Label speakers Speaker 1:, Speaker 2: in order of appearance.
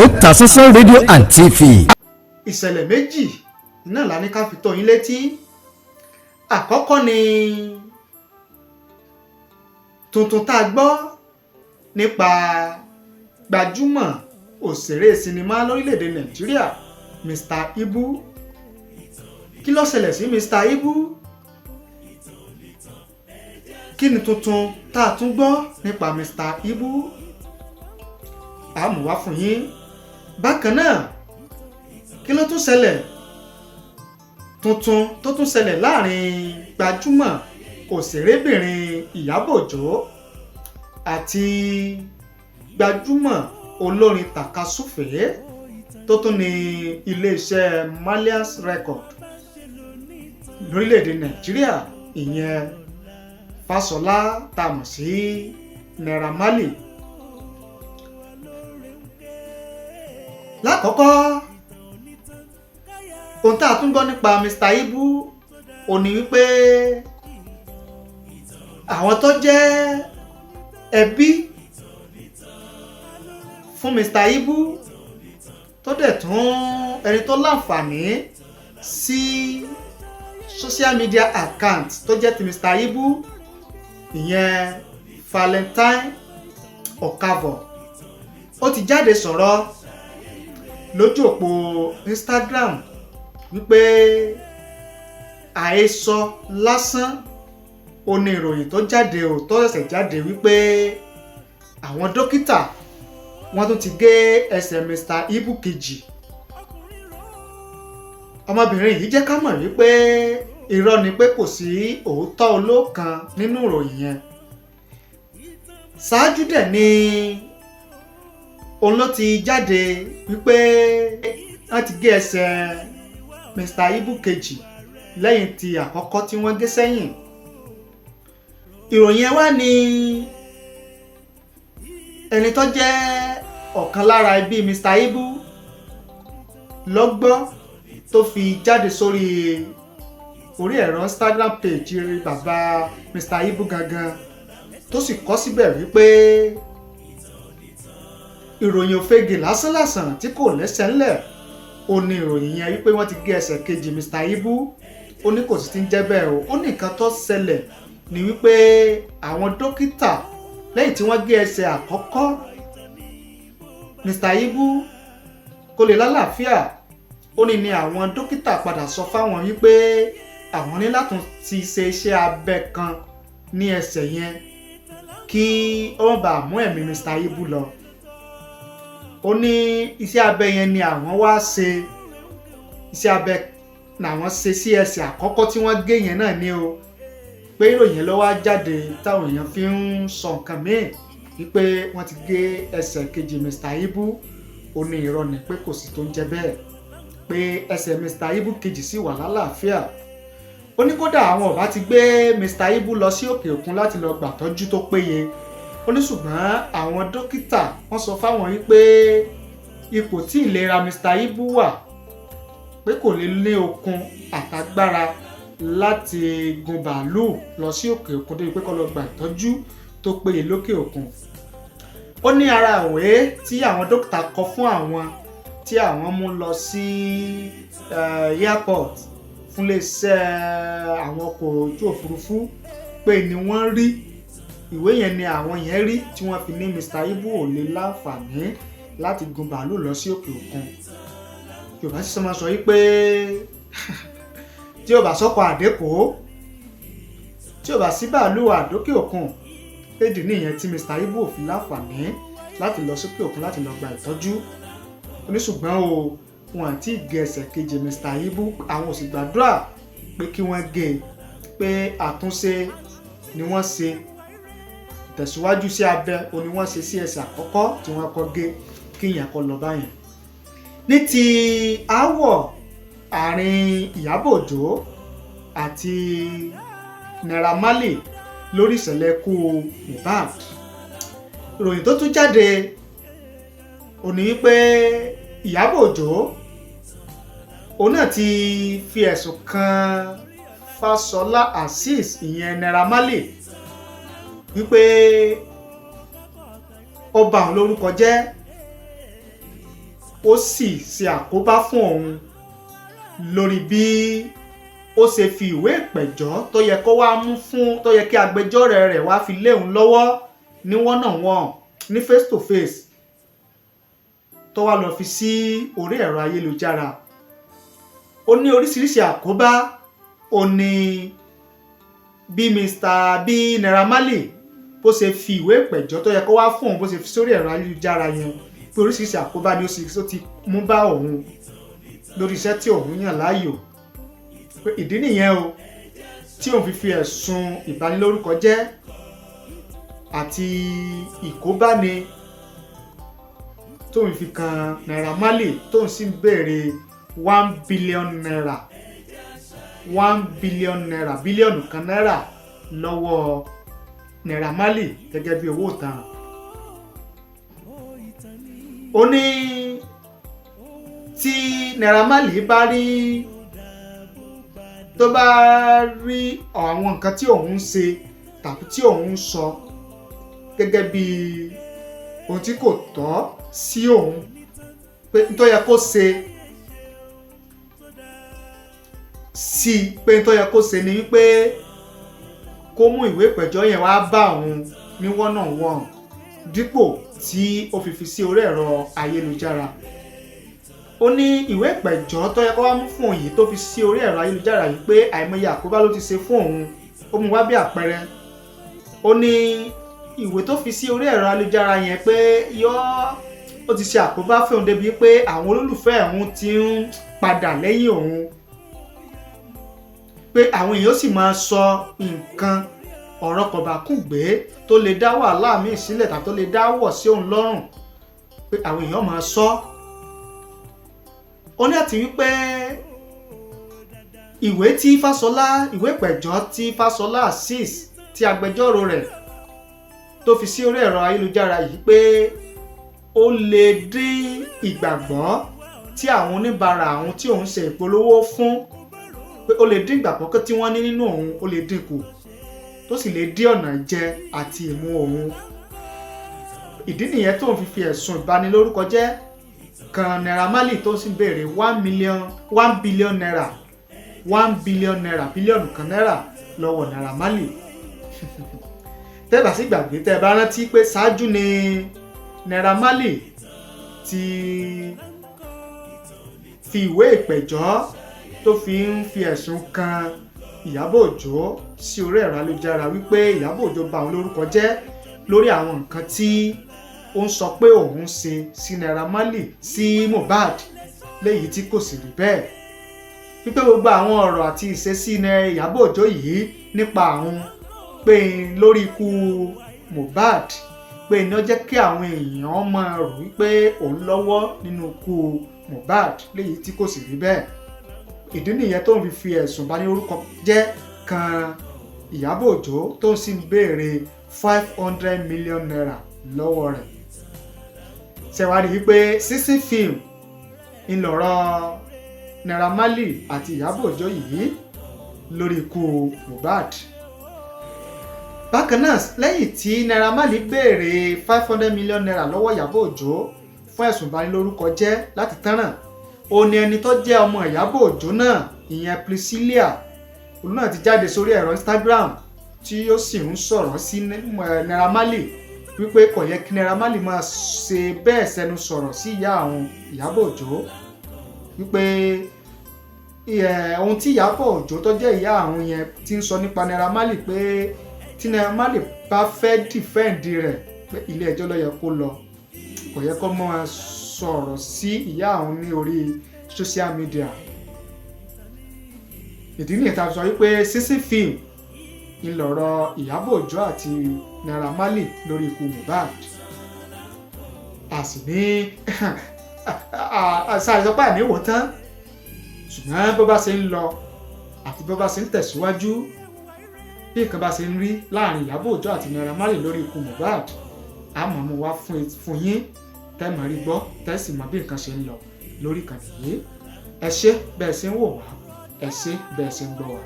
Speaker 1: Otasansan rédíò and TV.
Speaker 2: ìṣẹ̀lẹ̀ méjì náà la ní ká fi tó yín létí. àkọ́kọ́ ni tuntun tá a gbọ́ nípa gbajúmọ̀ òṣèré sinimá lórílẹ̀‐èdè Nàìjíríà MR Ibú. kí ló ṣẹlẹ̀ sí MR Ibú? kí ni tuntun tá a tún gbọ́ nípa MR Ibú? a mú wá fún yín. bákan náà kí ló tún ṣẹlẹ̀ tuntun tó tún ṣẹlẹ̀ láàrin gbajúmọ̀ òṣèrébìnrin Iyabo Ojo àti gbajúmọ̀ olórin takasúfèé tó tún ní iléeṣẹ́ Malias Record lórílẹ̀‐èdè Nàìjíríà, ìyẹn Fáṣọlá tá a mọ̀ sí Naira MARLEY. lákọ̀ọ́kọ́ ohun tá a tún gbọ́ nípa MR Ibú ò ní wípé àwọn tó jẹ́ ẹbí fún MR Ibú tó dẹ̀ tún ẹni tó láǹfààní sí social media account tó jẹ́ ti MR Ibú, ìyẹn Valentine Okavo, ó ti jáde sọ̀rọ̀ lójú òpó Instagram wípé àhesọ lásán ó ní ìròyìn tó jáde tó ṣẹ̀ṣẹ̀ jáde wípé àwọn dókítà wọ́n tún ti gé ẹsẹ̀ MR Ibú kejì. ọmọbìnrin yìí jẹ́ ká mọ̀ wípé irọ́ ni pé kò sí òótọ́ olókan nínú ìròyìn yẹn. ṣáájú dẹ̀ ni òun ló ti jáde wípé wọ́n ti gé ẹsẹ̀ MR Ibú kejì lẹ́yìn tí àkọ́kọ́ tí wọ́n gé sẹ́yìn. ìròyìn ẹ wá ní ẹni tó jẹ́ ọ̀kan lára ẹbí MR Ibú lọ́gbọ́ tó fi jáde sórí orí ẹ̀rọ Instagram page bàbá MR Ibú gangan, tó sì kọ síbẹ̀ wípé ìròyìn òfegè lásánlàsàn tí kò lẹ́sẹ̀ ńlẹ̀ ó ní ìròyìn yẹn wípé wọ́n ti gé ẹsẹ̀ kejì MR Ibú. ó ní kò sì ti ń jẹ́ bẹ́ẹ̀ o. ó ní nǹkan tó ṣẹlẹ̀ ní wípé àwọn dókítà lẹ́yìn tí wọ́n gé ẹsẹ̀ àkọ́kọ́ MR Ibú kó lè lálàáfíà, ó ní àwọn dókítà padà sọ fáwọn wípé àwọn ní láti ti ṣe iṣẹ́ abẹ kan ní ẹsẹ̀ yẹn kí ó má bàa mú ẹ̀mí MR Ibú lọ. ó ní iṣẹ́ abẹ yẹn ni àwọn wá ṣe, iṣẹ́ abẹ làwọn ṣe sí ẹsẹ̀ àkọ́kọ́ tí wọ́n gé yẹn náà ní o. pé ìròyìn ló wá jáde táwọn èèyàn fi ń sọ nǹkan míì wípé wọ́n ti gé ẹsẹ̀ kejì MR Ibú. ó ní irọ́ ni pé kò sí tó ń jẹ́ bẹ́ẹ̀, pé ẹsẹ̀ MR Ibú kejì sì wà lálàáfíà. ó ní kódà àwọn ọ̀bá ti gbé MR Ibú lọ sí òkè òkun láti lọ gbàtọ́jú tó péye. ó ní ṣùgbọ́n àwọn dókítà wọ́n sọ fáwọn wípé ipò tí ìlera MR Ibú wà pé kò lè ní okun àtagbára láti gun bàálù lọ sí òkè òkun débi pé kó lọ gba ìtọ́jú tó péye lókè òkun. ó ní ara ìwé tí àwọn dókítà kọ fún àwọn tí àwọn mú lọ sí airport fún iléeṣẹ́ àwọn ọkọ̀ ojú òfurufú pé ni wọ́n rí ìwé yẹn ni àwọn yẹn rí tí wọ́n fi ní MR Ibú ò lè láǹfààní láti gun bàálù lọ sí òkè òkun. Yorùbá sì máa sọ wípé tí ò bá sọ́kọ̀ àdékò, tí ò bá sí bàálù àdókè òkun, èdè nìyẹn tí MR Ibú ò fi láǹfààní láti lọ sókè òkun láti lọ gba ìtọ́jú. ó ní ṣùgbọ́n o wọn àti gé ẹsẹ̀ kejì MR Ibú, àwọn ò sì gbàdúrà pé kí wọ́n gé e, pé àtúnṣe ni wọ́n ṣe, tẹ̀síwájú sí abẹ o ni wọ́n ṣe sí ẹsẹ̀ àkọ́kọ́ tí wọ́n kọ́ gé kí ìyẹn kọ́ lọ báyẹn. ní ti aáwọ̀ àárín Iyabo Ojo àti Naira MARLEY lórí ìṣẹ̀lẹ̀ ikú Mohbad, ìròyìn tó tún jáde ó ní wípé Iyabo Ojo òun náà ti fi ẹ̀sùn kan Fáṣọlá Azeez ìyẹn Naira MARLEY wípé ó bà òun lórúkọ jẹ́ ó sì ṣe àkóbá fún òun lórí bí ó ṣe fi ìwé ìpẹ̀jọ́ tó yẹ kó wá mú fún tó yẹ kí agbẹjọ́rò rẹ̀ wá fi lé òun lọ́wọ́ ní one-on-one ní face to face tó wá lọ fi sí orí ẹ̀rọ ayélujára. Ó ní oríṣiríṣi àkóbá. Ó ní bí Naira Marley bó ṣe fi ìwé ìpẹ̀jọ́ tó yẹ kó wá fún òun bó ṣe fi sórí ẹ̀rọ ayélujára yẹn pé oríṣiríṣi àkóbá ni ó ti mú bá òun lórí iṣẹ́ tí òun yàn láàyò. Pé ìdí nìyẹn o tí òun fi ẹ̀sùn ìbanilórúkọ jẹ́ àti ìkóbáni tóun fi kan Naira Marley tóun sì ń béèrè 1 billion naira 1 billion naira bílíọ̀nù kan náírà lọ́wọ́ Naira Marley gẹ́gẹ́ bí owó ìtanràn. Ó ní tí Naira Marley bá rí àwọn nǹkan tí òun ń ṣe tàbí tí òun ń sọ gẹ́gẹ́ bí ohun tí kò tọ́ sí òun pé tó yẹ kó ṣe tó yẹ kó ṣe ni wípé kó mú ìwé ìpẹ̀jọ́ yẹn wá bá òun ní one-on-one dípò tí ó fi sí orí ẹ̀rọ ayélujára. Ó ní ìwé ìpẹ̀jọ́ tó yẹ kó wá mú fún òun yìí tó fi sí orí ẹ̀rọ ayélujára yìí pé àìmọye àkóbá ló ti ṣe fún òun. Ó mú wá bí àpẹẹrẹ. Ó ní ìwé tó fi sí orí ẹ̀rọ ayélujára yẹn pé ó ti ṣe àkóbá fún òun débi pé àwọn olólùfẹ́ òun ti ń padà lẹ́yìn òun. Pé àwọn èèyàn sì máa sọ nǹkan ọ̀rọ̀ kọ̀bákùngbé tó lè dá wàhálà míì sílẹ̀ tàbí tó lè dá wọ̀ sí òun lọ́rùn pé àwọn èèyàn máa sọ. Ó ní àti wípé ìwé ìpẹ̀jọ́ tí Fáṣọlá Azeez tí agbẹjọ́rò rẹ̀ tó fi sí orí ẹ̀rọ ayélujára yìí pé ó lè dín ìgbàgbọ́ tí àwọn oníbàárà àwọn tí òun ṣe ìpolówó fún pé ó lè dín ìgbàgbọ́ tí wọ́n ní nínú òun ó lè dínkù tó sì lè dín ọ̀nà jẹ àti ìmú òun. Ìdí nìyẹn tó ń fi ẹ̀sùn ìbanilórúkọ jẹ́ kan Naira Marley tó sì béèrè 1 billion naira 1 billion naira bílíọ̀nù kan náírà lọ́wọ́ Naira Marley. Tẹ́ bá sì gbàgbé tẹ́ bá rántí pé ṣáájú ni Naira Marley ti fi ìwé ìpẹ̀jọ́ tó fi ẹ̀sùn kan Iyabo Ojo sí orí ẹ̀rọ ayélujára wípé Iyabo Ojo bà òun lórúkọ jẹ́ lórí àwọn nǹkan tí ó ń sọ pé òun ṣe sí Naira Marley sí Mohbad léyìí tí kò sì rí bẹ́ẹ̀. Wípé gbogbo àwọn ọ̀rọ̀ àti ìṣesí Iyabo Ojo yìí nípa àwọn pé lórí ikú Mohbad pé iná jẹ́ kí àwọn èèyàn máa rò wípé òun lọ́wọ́ nínú ikú Mohbad léyìí tí kò sì rí bẹ́ẹ̀. Ìdí nìyẹn tó ń fi ẹ̀sùn ìbanilórúkọ jẹ́ kan Iyabo Ojo tó ń sì ń béèrè 500 million naira lọ́wọ́ rẹ̀. Ṣẹ̀wárí wípé sísìn fíìmù ńlọrọ̀ Naira Marley àti Iyabo Ojo yìí lórí ikú Mohbad. Bákan náà lẹ́yìn tí Naira Marley béèrè 500 million naira lọ́wọ́ Iyabo Ojo fún ẹ̀sùn ìbanilórúkọ jẹ́ láti tánràn. Ó ní ẹni tó jẹ́ ọmọ Iyabo Ojo náà ìyẹn Priscilla òun náà ti jáde sórí ẹ̀rọ Instagram tí ó sì ń sọ̀rọ̀ sí Naira Marley wípé kò yẹ kí Naira Marley máa ṣe bẹ́ẹ̀ sẹ́nu sọ̀rọ̀ sí ìyá àwọn Iyabo Ojo wípé ohun tí Iyabo Ojo tó jẹ́ ìyá àwọn yẹn ti ń sọ nípa Naira Marley pé tí Naira Marley bá fẹ́ dìfẹ́ǹdì rẹ̀ pé ilé ẹjọ́ ló yẹ kó lọ kò yẹ kó máa sọ̀rọ̀ sí ìyá àwọn ní orí social media. Ìdí nìyẹn tá a sọ wípé sísìn fíìmù ńlọrọ̀ Iyabo Ojo àti Naira Marley lórí ikú Mohbad. A sì ní àṣàìsọpá àníwò tán ṣùgbọ́n bó bá ṣe ń lọ àti bó bá ṣe ń tẹ̀síwájú bí nǹkan bá ṣe ń rí láàrin Iyabo Ojo àti Naira Marley lórí ikú Mohbad a máa mú wá fún yín tẹ́ mọ̀ rí gbọ́ tẹ́ sì mọ̀ bí nǹkan ṣe ń lọ lórí ìkànnì yìí. Ẹ ṣé bẹ́ẹ̀ ṣe ń wò wá ẹ ṣé bẹ́ẹ̀ ṣe ń gbọ́ wá.